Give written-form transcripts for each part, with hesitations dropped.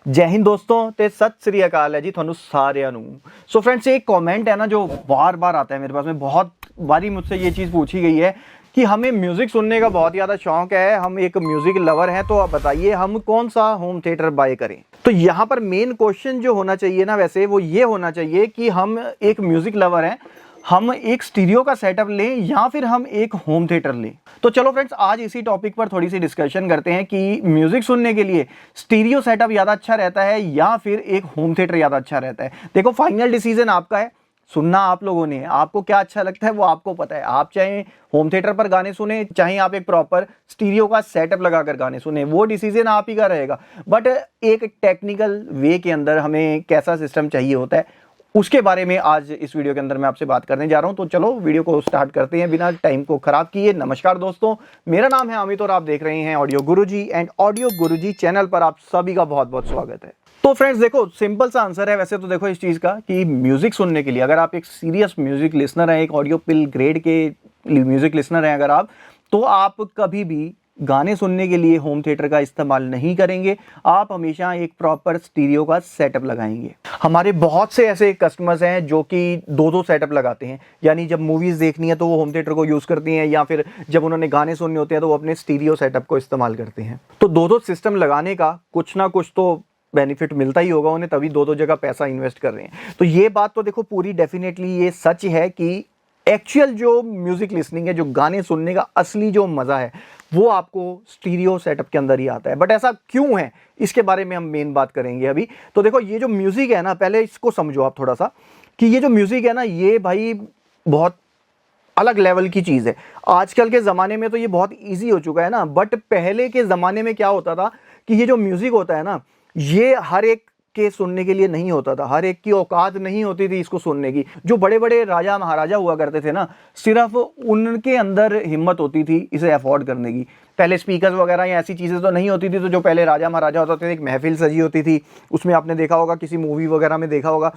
जय हिंद दोस्तों ते सत श्री अकाल है जी थानू सारिਆਂ ਨੂੰ। सो फ्रेंड्स एक कमेंट है ना जो बार बार आता है मेरे पास में, बहुत बारी मुझसे ये चीज़ पूछी गई है कि हमें म्यूज़िक सुनने का बहुत ज़्यादा शौक है, हम एक म्यूज़िक लवर हैं, तो आप बताइए हम कौन सा होम थिएटर बाय करें। तो यहाँ पर मेन क्वेश्चन जो होना चाहिए ना, वैसे वो ये होना चाहिए कि हम एक म्यूज़िक लवर हैं, हम एक स्टीरियो का सेटअप लें या फिर हम एक होम थिएटर लें। तो चलो फ्रेंड्स, आज इसी टॉपिक पर थोड़ी सी डिस्कशन करते हैं कि म्यूजिक सुनने के लिए स्टीरियो सेटअप ज़्यादा अच्छा रहता है या फिर एक होम थिएटर ज़्यादा अच्छा रहता है। देखो, फाइनल डिसीजन आपका है, सुनना आप लोगों ने, आपको क्या अच्छा लगता है वो आपको पता है। आप चाहे होम थिएटर पर गाने सुने, चाहे आप एक प्रॉपर स्टीरियो का सेटअप लगाकर गाने सुने, वो डिसीजन आप ही का रहेगा। बट एक टेक्निकल वे के अंदर हमें कैसा सिस्टम चाहिए होता है, उसके बारे में आज इस वीडियो के अंदर मैं आपसे बात करने जा रहा हूं। तो चलो वीडियो को स्टार्ट करते हैं बिना टाइम को खराब किए। नमस्कार दोस्तों, मेरा नाम है अमित और आप देख रहे हैं audio Guruji, and audio Guruji channel पर आप सभी का बहुत बहुत स्वागत है। तो फ्रेंड्स देखो, सिंपल सा आंसर है वैसे तो देखो इस चीज़ का कि म्यूजिक सुनने के लिए अगर आप एक सीरियस म्यूजिक लिसनर हैं, एक ऑडियो पिल ग्रेड के म्यूजिक लिसनर हैं अगर आप, तो आप कभी भी गाने सुनने के लिए होम थिएटर का इस्तेमाल नहीं करेंगे। आप हमेशा एक प्रॉपर स्टीरियो का सेटअप लगाएंगे। हमारे बहुत से ऐसे कस्टमर्स हैं जो कि दो दो सेटअप लगाते हैं, यानी जब मूवीज़ देखनी है तो वो होम थिएटर को यूज़ करती हैं, या फिर जब उन्होंने गाने सुनने होते हैं तो वो अपने स्टीरियो सेटअप को इस्तेमाल करते हैं। तो दो दो सिस्टम लगाने का कुछ ना कुछ तो बेनिफिट मिलता ही होगा उन्हें, तभी दो दो जगह पैसा इन्वेस्ट कर रहे हैं। तो ये बात तो देखो पूरी डेफिनेटली ये सच है कि एक्चुअल जो म्यूजिक लिसनिंग है, जो गाने सुनने का असली जो मज़ा है, वो आपको स्टीरियो सेटअप के अंदर ही आता है। बट ऐसा क्यों है, इसके बारे में हम मेन बात करेंगे अभी। तो देखो, ये जो म्यूजिक है ना, पहले इसको समझो आप थोड़ा सा कि ये जो म्यूजिक है ना, ये भाई बहुत अलग लेवल की चीज़ है। आजकल के ज़माने में तो ये बहुत ईजी हो चुका है ना, बट पहले के ज़माने में क्या होता था कि ये जो म्यूजिक होता है ना, ये हर एक के सुनने के लिए नहीं होता था, हर एक की औकात नहीं होती थी इसको सुनने की। जो बड़े बड़े राजा महाराजा हुआ करते थे ना, सिर्फ उनके अंदर हिम्मत होती थी इसे अफोर्ड करने की। पहले स्पीकर्स वगैरह या ऐसी चीज़ें तो नहीं होती थी, तो जो पहले राजा महाराजा होते थे, एक महफिल सजी होती थी, उसमें आपने देखा होगा, किसी मूवी वगैरह में देखा होगा,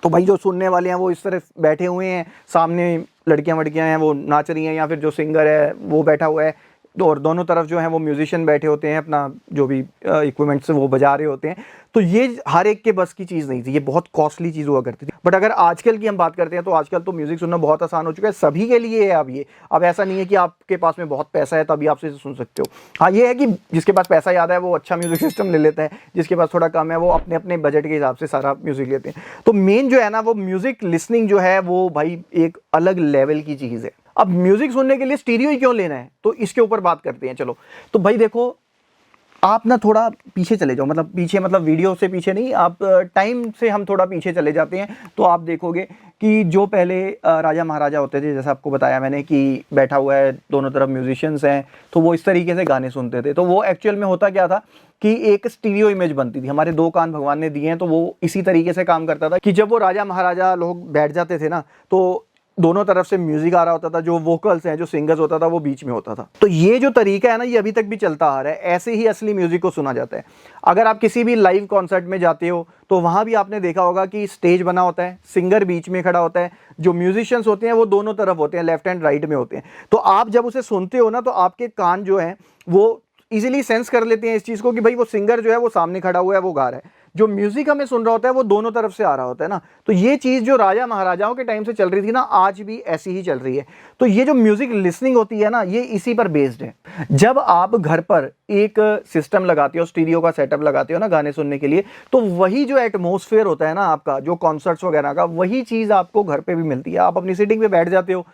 तो भाई जो सुनने वाले हैं वो इस तरफ बैठे हुए हैं, सामने लड़कियां वड़कियां हैं वो नाच रही हैं, या फिर जो सिंगर है वो बैठा हुआ है, और दोनों तरफ जो है वो म्यूजिशियन बैठे होते हैं, अपना जो भी इक्विपमेंट्स वो बजा रहे होते हैं। तो ये हर एक के बस की चीज़ नहीं थी, ये बहुत कॉस्टली चीज़ हुआ करती थी। बट अगर आजकल की हम बात करते हैं तो आजकल तो म्यूज़िक सुनना बहुत आसान हो चुका है, सभी के लिए है। अब ऐसा नहीं है कि आपके पास में बहुत पैसा है तभी आप इसे सुन सकते हो। हाँ, ये है कि जिसके पास पैसा ज़्यादा है वो अच्छा म्यूज़िक सिस्टम ले लेता है, जिसके पास थोड़ा कम है वो अपने अपने बजट के हिसाब से सारा म्यूज़िक लेते हैं। तो मेन जो है ना, वो म्यूज़िक लिसनिंग जो है वो भाई एक अलग लेवल की चीज़ है। अब म्यूजिक सुनने के लिए स्टीरियो ही क्यों लेना है, तो इसके ऊपर बात करते हैं। चलो, तो भाई देखो, आप ना थोड़ा पीछे चले जाओ, मतलब पीछे मतलब वीडियो से पीछे नहीं, आप टाइम से हम थोड़ा पीछे चले जाते हैं, तो आप देखोगे कि जो पहले राजा महाराजा होते थे, जैसा आपको बताया मैंने कि बैठा हुआ है, दोनों तरफ म्यूजिशियंस हैं, तो वो इस तरीके से गाने सुनते थे। तो वो एक्चुअल में होता क्या था कि एक स्टीरियो इमेज बनती थी। हमारे दो कान भगवान ने दिए हैं, तो वो इसी तरीके से काम करता था कि जब वो राजा महाराजा लोग बैठ जाते थे ना, तो दोनों तरफ से म्यूजिक आ रहा होता था, जो वोकल्स हैं, जो सिंगर्स होता था, वो बीच में होता था। तो ये जो तरीका है ना, ये अभी तक भी चलता आ रहा है। ऐसे ही असली म्यूजिक को सुना जाता है। अगर आप किसी भी लाइव कॉन्सर्ट में जाते हो तो वहां भी आपने देखा होगा कि स्टेज बना होता है, सिंगर बीच में खड़ा होता है, जो म्यूजिशियंस होते हैं वो दोनों तरफ होते हैं, लेफ्ट एंड राइट में होते हैं। तो आप जब उसे सुनते हो ना, तो आपके कान जो है वो इजीली सेंस कर लेते हैं इस चीज़ को कि भाई वो सिंगर जो है वो सामने खड़ा हुआ है, वो गा रहा है। जो म्यूजिक हमें सुन रहा होता है वो दोनों तरफ से आ रहा होता है ना। तो ये चीज़ जो राजा महाराजाओं के टाइम से चल रही थी ना, आज भी ऐसी ही चल रही है। तो ये जो म्यूजिक लिसनिंग होती है ना, ये इसी पर बेस्ड है। जब आप घर पर एक सिस्टम लगाते हो, स्टीरियो का सेटअप लगाते हो ना गाने सुनने के लिए, तो वही जो एटमॉस्फेयर होता है ना आपका, जो कॉन्सर्ट्स वगैरह का, वही चीज़ आपको घर पर भी मिलती है। आप अपनी सीटिंग पे बैठ जाते हो,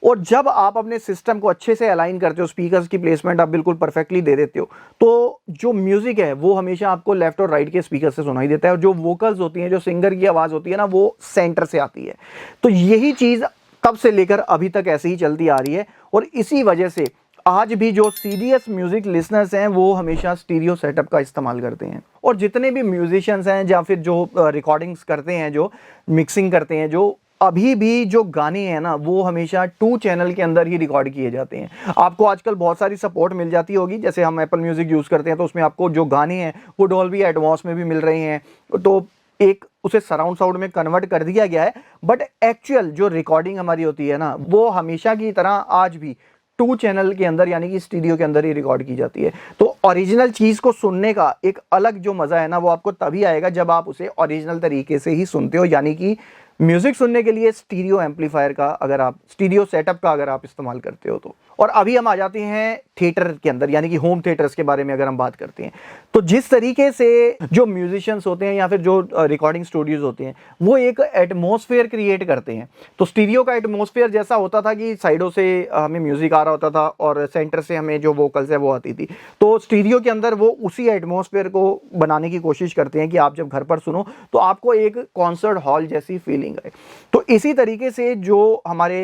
और जब आप अपने सिस्टम को अच्छे से अलाइन करते हो, स्पीकर्स की प्लेसमेंट आप बिल्कुल परफेक्टली दे देते हो, तो जो म्यूजिक है वो हमेशा आपको लेफ्ट और राइट के स्पीकर से सुनाई देता है, और जो वोकल्स होती हैं, जो सिंगर की आवाज़ होती है ना, वो सेंटर से आती है। तो यही चीज़ तब से लेकर अभी तक ऐसे ही चलती आ रही है, और इसी वजह से आज भी जो सीरियस म्यूजिक लिसनर्स हैं वो हमेशा स्टीरियो सेटअप का इस्तेमाल करते हैं। और जितने भी म्यूजिशियंस हैं या फिर जो रिकॉर्डिंग्स करते हैं, जो मिक्सिंग करते हैं, जो अभी भी जो गाने हैं ना, वो हमेशा 2 चैनल के अंदर ही रिकॉर्ड किए जाते हैं। आपको आजकल बहुत सारी सपोर्ट मिल जाती होगी, जैसे हम एप्पल म्यूजिक यूज़ करते हैं, तो उसमें आपको जो गाने हैं वो डॉल्बी एटमॉस में भी मिल रहे हैं, तो एक उसे सराउंड साउंड में कन्वर्ट कर दिया गया है। बट एक्चुअल जो रिकॉर्डिंग हमारी होती है ना, वो हमेशा की तरह आज भी 2 चैनल के अंदर यानी कि स्टूडियो के अंदर ही रिकॉर्ड की जाती है। तो ओरिजिनल चीज़ को सुनने का एक अलग जो मज़ा है ना, वो आपको तभी आएगा जब आप उसे ओरिजिनल तरीके से ही सुनते हो, यानी कि म्यूजिक सुनने के लिए स्टीरियो एम्पलीफायर का, अगर आप स्टीरियो सेटअप का अगर आप इस्तेमाल करते हो तो। और अभी हम आ जाते हैं थिएटर के अंदर, यानी कि होम थिएटर्स के बारे में अगर हम बात करते हैं, तो जिस तरीके से जो म्यूजिशियंस होते हैं या फिर जो रिकॉर्डिंग स्टूडियोज होते हैं, वो एक एटमॉस्फेयर क्रिएट करते हैं। तो स्टीरियो का एटमॉस्फेयर जैसा होता था कि साइडों से हमें म्यूजिक आ रहा होता था और सेंटर से हमें जो वोकल्स है वो आती थी। तो स्टीरियो के अंदर वो उसी एटमॉस्फेयर को बनाने की कोशिश करते हैं कि आप जब घर पर सुनो तो आपको एक कॉन्सर्ट हॉल जैसी फीलिंग आए। तो इसी तरीके से जो हमारे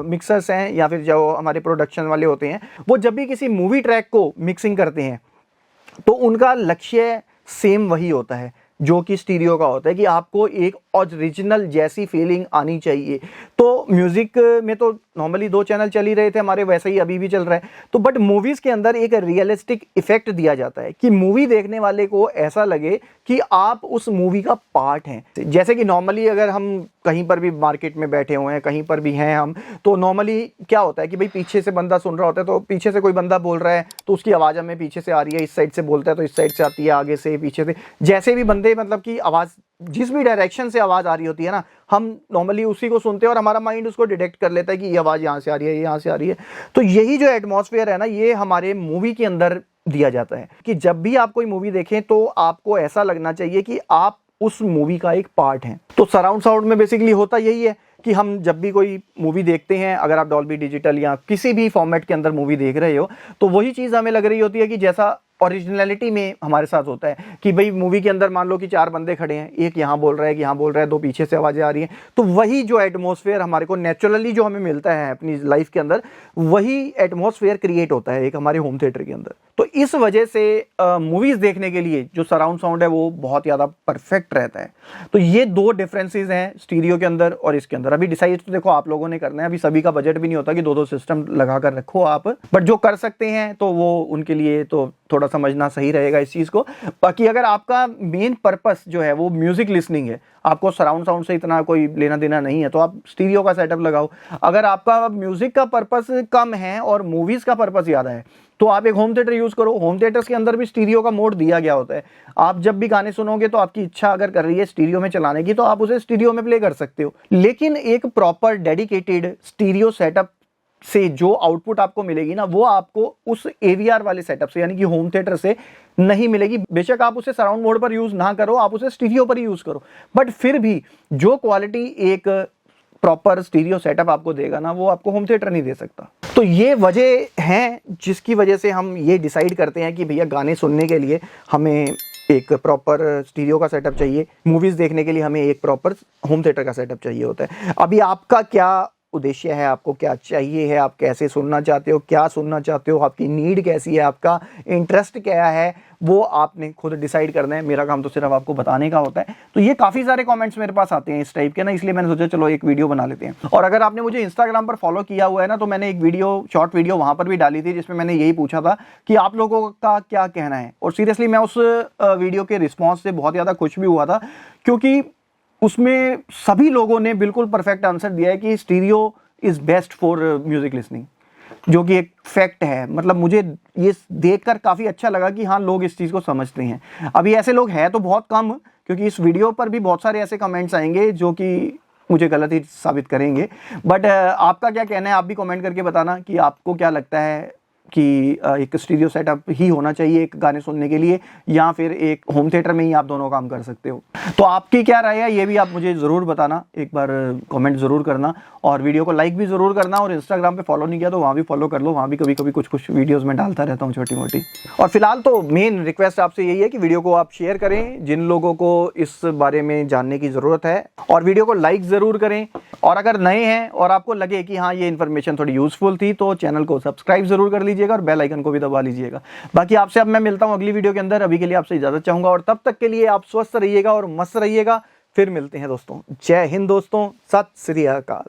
मिक्सर्स हैं या फिर जो हमारे प्रोडक्शन वाले होते हैं, वो जब भी किसी मूवी ट्रैक को मिक्सिंग करते हैं तो उनका लक्ष्य सेम वही होता है जो कि स्टीरियो का होता है, कि आपको एक ओरिजिनल जैसी फीलिंग आनी चाहिए। तो म्यूजिक में तो नॉर्मली 2 चैनल चल ही रहे थे हमारे, वैसे ही अभी भी चल रहा है। तो बट मूवीज के अंदर एक रियलिस्टिक इफेक्ट दिया जाता है कि मूवी देखने वाले को ऐसा लगे कि आप उस मूवी का पार्ट हैं। जैसे कि नॉर्मली अगर हम कहीं पर भी मार्केट में बैठे हुए हैं, कहीं पर भी हैं हम, तो नॉर्मली क्या होता है कि भाई पीछे से बंदा सुन रहा होता है, तो पीछे से कोई बंदा बोल रहा है तो उसकी आवाज़ हमें पीछे से आ रही है, इस साइड से बोलता है तो इस साइड से आती है, आगे से पीछे से, जैसे भी बंदे मतलब कि आवाज़ जिस भी डायरेक्शन से आवाज़ आ रही होती है ना, हम नॉर्मली उसी को सुनते हैं और हमारा माइंड उसको डिटेक्ट कर लेता है कि ये आवाज़ यहाँ से आ रही है, ये यहाँ से आ रही है। तो यही जो एटमॉस्फेयर है ना, ये हमारे मूवी के अंदर दिया जाता है कि जब भी आप कोई मूवी देखें तो आपको ऐसा लगना चाहिए कि आप उस मूवी का एक पार्ट हैं। तो सराउंड साउंड में बेसिकली होता यही है कि हम जब भी कोई मूवी देखते हैं, अगर आप डॉल्बी डिजिटल या किसी भी फॉर्मेट के अंदर मूवी देख रहे हो, तो वही चीज़ हमें लग रही होती है कि जैसा ओरिजिनलिटी में हमारे साथ होता है कि भाई मूवी के अंदर मान लो कि 4 बंदे खड़े हैं, एक यहाँ बोल रहा है, कि यहाँ बोल रहा है, 2 पीछे से आवाज़ें आ रही हैं, तो वही जो एटमॉस्फेयर हमारे को नेचुरली जो हमें मिलता है अपनी लाइफ के अंदर, वही एटमॉस्फेयर क्रिएट होता है एक हमारे होम थिएटर के अंदर। तो इस वजह से मूवीज़ देखने के लिए जो सराउंड साउंड है वो बहुत ज़्यादा परफेक्ट रहता है। तो ये 2 डिफरेंसेस हैं स्टीरियो के अंदर और इसके अंदर। अभी डिसाइड तो देखो आप लोगों ने करना है, अभी सभी का बजट भी नहीं होता कि 2-2 सिस्टम लगा कर रखो आप, बट जो कर सकते हैं तो वो उनके लिए तो थोड़ा समझना सही रहेगा इस चीज़ को। बाकी अगर आपका मेन पर्पस जो है वो म्यूजिक लिसनिंग है, आपको सराउंड साउंड से इतना कोई लेना देना नहीं है, तो आप स्टीरियो का सेटअप लगाओ। अगर आपका म्यूजिक का पर्पस कम है और मूवीज़ का पर्पस ज़्यादा है, तो आप एक होम थिएटर यूज़ करो। होम थिएटर्स के अंदर भी स्टीरियो का मोड दिया गया होता है। आप जब भी गाने सुनोगे तो आपकी इच्छा अगर कर रही है स्टीरियो में चलाने की, तो आप उसे स्टीरियो में प्ले कर सकते हो। लेकिन एक प्रॉपर डेडिकेटेड स्टीरियो सेटअप से जो आउटपुट आपको मिलेगी ना, वो आपको उस AVR वाले सेटअप से यानी कि होम थिएटर से नहीं मिलेगी। बेशक आप उसे सराउंड मोड पर यूज़ ना करो, आप उसे स्टीरियो पर ही यूज़ करो, बट फिर भी जो क्वालिटी एक प्रॉपर स्टीरियो सेटअप आपको देगा ना, वो आपको होम थिएटर नहीं दे सकता। तो ये वजह है जिसकी वजह से हम ये डिसाइड करते हैं कि भैया गाने सुनने के लिए हमें एक प्रॉपर स्टीरियो का सेटअप चाहिए, मूवीज़ देखने के लिए हमें एक प्रॉपर होम थिएटर का सेटअप चाहिए होता है। अभी आपका क्या उद्देश्य है, आपको क्या चाहिए है, आप कैसे सुनना चाहते हो, क्या सुनना चाहते हो, आपकी नीड कैसी है, आपका इंटरेस्ट क्या है, वो आपने खुद डिसाइड करना है। मेरा काम तो सिर्फ आपको बताने का होता है। तो ये काफ़ी सारे कमेंट्स मेरे पास आते हैं इस टाइप के ना, इसलिए मैंने सोचा चलो एक वीडियो बना लेते हैं। और अगर आपने मुझे इंस्टाग्राम पर फॉलो किया हुआ है ना, तो मैंने एक वीडियो, शॉर्ट वीडियो वहाँ पर भी डाली थी जिसमें मैंने यही पूछा था कि आप लोगों का क्या कहना है। और सीरियसली मैं उस वीडियो के रिस्पॉन्स से बहुत ज़्यादा खुश भी हुआ था, क्योंकि उसमें सभी लोगों ने बिल्कुल परफेक्ट आंसर दिया है कि stereo is best for music listening, जो कि एक फैक्ट है। मतलब मुझे ये देखकर काफ़ी अच्छा लगा कि हाँ, लोग इस चीज़ को समझते हैं। अभी ऐसे लोग हैं तो बहुत कम, क्योंकि इस वीडियो पर भी बहुत सारे ऐसे कमेंट्स आएंगे जो कि मुझे गलत ही साबित करेंगे। बट आपका क्या कहना है, आप भी कमेंट करके बताना कि आपको क्या लगता है कि एक स्टीरियो सेटअप ही होना चाहिए एक गाने सुनने के लिए, या फिर एक होम थिएटर में ही आप दोनों काम कर सकते हो। तो आपकी क्या राय है ये भी आप मुझे ज़रूर बताना, एक बार कमेंट ज़रूर करना, और वीडियो को लाइक भी ज़रूर करना। और इंस्टाग्राम पे फॉलो नहीं किया तो वहाँ भी फॉलो कर लो, वहाँ भी कभी कभी कुछ वीडियोज़ में डालता रहता हूँ छोटी मोटी। और फिलहाल तो मेन रिक्वेस्ट आपसे यही है कि वीडियो को आप शेयर करें जिन लोगों को इस बारे में जानने की ज़रूरत है, और वीडियो को लाइक ज़रूर करें। और अगर नए हैं और आपको लगे कि हाँ ये इन्फॉर्मेशन थोड़ी यूज़फुल थी, तो चैनल को सब्सक्राइब ज़रूर कर लीजिएगा और बेल आइकन को भी दबा लीजिएगा। बाकी आपसे अब मैं मिलता हूँ अगली वीडियो के अंदर। अभी के लिए आपसे इजाज़त चाहूँगा, और तब तक के लिए आप स्वस्थ रहिएगा और मस्त रहिएगा। फिर मिलते हैं दोस्तों। जय हिंद दोस्तों, सत श्री अकाल।